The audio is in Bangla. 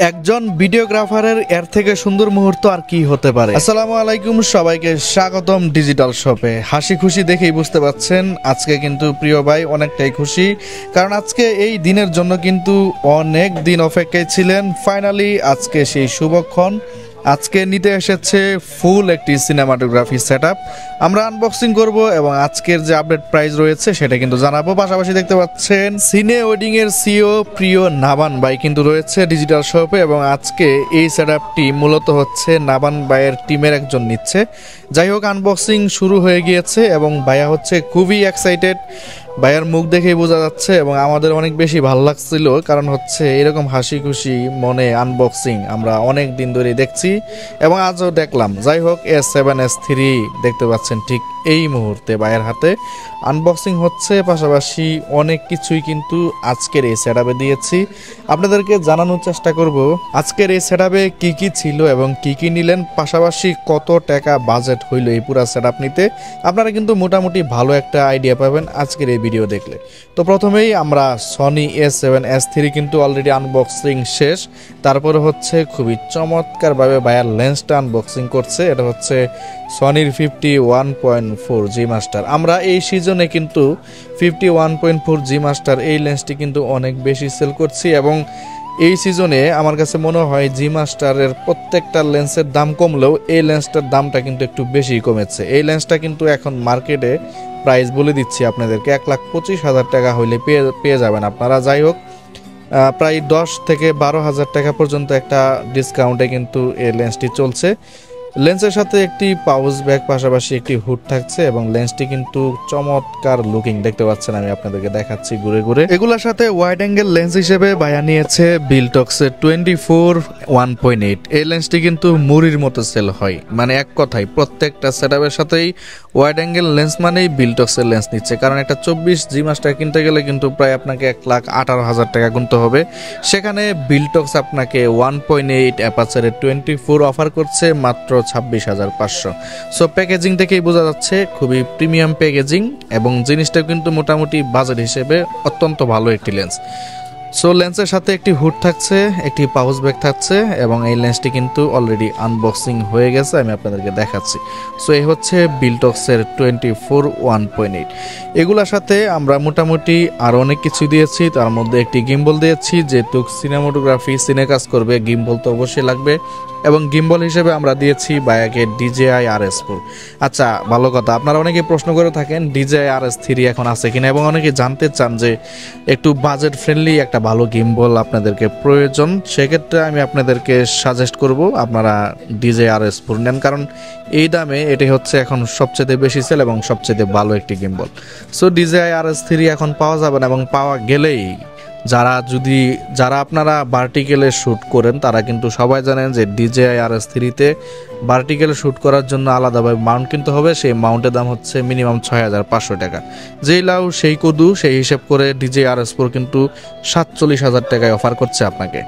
একজন ভিডিওগ্রাফারের এর থেকে সুন্দর মুহূর্ত আর কি হতে পারে। আসসালামু আলাইকুম, সবাইকে স্বাগতম ডিজিটাল শপে। হাসি খুশি দেখেই বুঝতে পারছেন আজকে কিন্তু প্রিয় ভাই অনেকটাই খুশি, কারণ আজকে এই দিনের জন্য কিন্তু অনেক দিন অপেক্ষায় ছিলেন। ফাইনালি আজকে সেই শুভক্ষণ। আজকে নিতে এসেছে ফুল একটি সিনেমাটোগ্রাফি সেটআপ। আমরা আনবক্সিং করব এবং আজকের যে আপডেট প্রাইস রয়েছে সেটা কিন্তু জানাবো। পাশাপাশি দেখতে পাচ্ছেন সিনে ওয়েডিং এর সিও প্রিয় নাবান ভাই কিন্তু রয়েছে ডিজিটাল শপে, এবং আজকে এই সেটআপটি মূলত হচ্ছে নাবান ভাইয়ের টিমের একজন নিচ্ছে। যাই হোক, আনবক্সিং শুরু হয়ে গিয়েছে এবং ভাইয়া হচ্ছে খুবই এক্সাইটেড। ভাইয়ার মুখ দেখেই বোঝা যাচ্ছে এবং আমাদের অনেক বেশি ভালো লাগছিল, কারণ হচ্ছে এরকম হাসি খুশি মনে আনবক্সিং আমরা অনেক দিন ধরে দেখছি এবং আজও দেখলাম। যাই হোক, S7S3 দেখতে পাচ্ছেন ঠিক এই মুহূর্তে ভাইয়ের হাতে আনবক্সিং হচ্ছে। পাশাপাশি অনেক কিছুই কিন্তু আজকের এই সেটআপে দিয়েছি, আপনাদেরকে জানানোর চেষ্টা করব আজকের এই সেটআপে কি কি ছিল এবং কি কি নিলেন, পাশাপাশি কত টাকা বাজেট হইল এই পুরো সেটআপ নিতে। আপনারা কিন্তু মোটামুটি ভালো একটা আইডিয়া পাবেন আজকের এই ভিডিও দেখলে। তো প্রথমেই আমরা সনি A7S3 কিন্তু অলরেডি আনবক্সিং শেষ। তারপরে হচ্ছে খুবই চমৎকারভাবে ভাইয়ার লেন্সটা আনবক্সিং করছে। এটা হচ্ছে সনির 51.4 জি মাস্টার। আমরা এই সিজনে কিন্তু 51.4 জি মাস্টার এই লেন্সটি কিন্তু অনেক বেশি সেল করছি, এবং এই সিজনে আমার কাছে মনে হয় জি মাস্টারের প্রত্যেকটা লেন্সের দাম কমলেও এই লেন্সটার দামটা কিন্তু একটু বেশি কমেছে। এই লেন্সটা কিন্তু এখন মার্কেটে প্রাইস বলে দিচ্ছি আপনাদেরকে 1,25,000 টাকা হইলে পেয়ে যাবেন আপনারা। যাই হোক, প্রায় 10 থেকে 12,000 টাকা পর্যন্ত একটা ডিসকাউন্টে কিন্তু এই লেন্সটি চলছে। লেন্সের সাথে একটি পাউচ ব্যাগ, পাশাপাশি একটি হুড থাকছে এবং লেন্সটি কিন্তু চমৎকার লুকিং দেখতে পাচ্ছেন। আমি আপনাদেরকে দেখাচ্ছি ঘুরে ঘুরে। এগুলোর সাথে ওয়াইড অ্যাঙ্গেল লেন্স হিসেবে ভাইয়া নিয়েছে বিলটক্সের 24-1.8। এই লেন্সটি কিন্তু মুড়ির মতো সেল হয়, মানে এক কথায় প্রত্যেকটা সেটআপের সাথেই ওয়াইড অ্যাঙ্গেল লেন্স মানেই বিলটক্সের লেন্স নিচ্ছে, কারণ একটা 24 জি মাস্টার কিনতে গেলে কিন্তু প্রায় আপনাকে 1,18,000 টাকা গুনতে হবে। সেখানে বিলটক্স আপনাকে 1.8 অ্যাপাচারের 24 অফার করছে মাত্র 26,500। সো প্যাকেজিং থেকেই বোঝা যাচ্ছে খুবই প্রিমিয়াম প্যাকেজিং, এবং জিনিসটা কিন্তু মোটামুটি বাজেট হিসেবে অত্যন্ত ভালো একটি লেন্স। সো লেন্সের সাথে একটি হুড থাকছে, একটি পাউচ ব্যাগ থাকছে, এবং এই লেন্সটি কিন্তু অলরেডি আনবক্সিং হয়ে গেছে, আমি আপনাদেরকে দেখাচ্ছি। সো এই হচ্ছে বিলটক্সের 24-1.8। এগুলোর সাথে আমরা মোটামুটি আরও অনেক কিছু দিয়েছি। তার মধ্যে একটি গিম্বল দিয়েছি, যেহেতু সিনেমাটোগ্রাফি সিনে কাজ করবে গিম্বল তো অবশ্যই লাগবে, এবং গিম্বল হিসেবে আমরা দিয়েছি বায়াকে DJI RS4। আচ্ছা, ভালো কথা, আপনারা অনেকে প্রশ্ন করে থাকেন DJI RS3 এখন আছে কিনা, এবং অনেকে জানতে চান যে একটু বাজেট ফ্রেন্ডলি একটা ভালো গিম্বল আপনাদেরকে প্রয়োজন। সেক্ষেত্রে আমি আপনাদেরকে সাজেস্ট করব আপনারা DJI RS4 নেন, কারণ এই দামে এটি হচ্ছে এখন সবচেয়ে বেশি সেল এবং সবচেয়ে ভালো একটি গিম্বল। সো DJI RS3 এখন পাওয়া যাবে না, এবং পাওয়া গেলেই যারা আপনারা ভার্টিক্যালে শ্যুট করেন তারা কিন্তু সবাই জানেন যে DJI RS3-তে ভার্টিক্যালে শ্যুট করার জন্য আলাদাভাবে মাউন্ট কিনতে হবে। সেই মাউন্টের দাম হচ্ছে মিনিমাম 6,500 টাকা। যেই লাউ সেই কদু, সেই হিসেব করে DJI RS4 কিন্তু 47,000 টাকায় অফার করছে আপনাকে।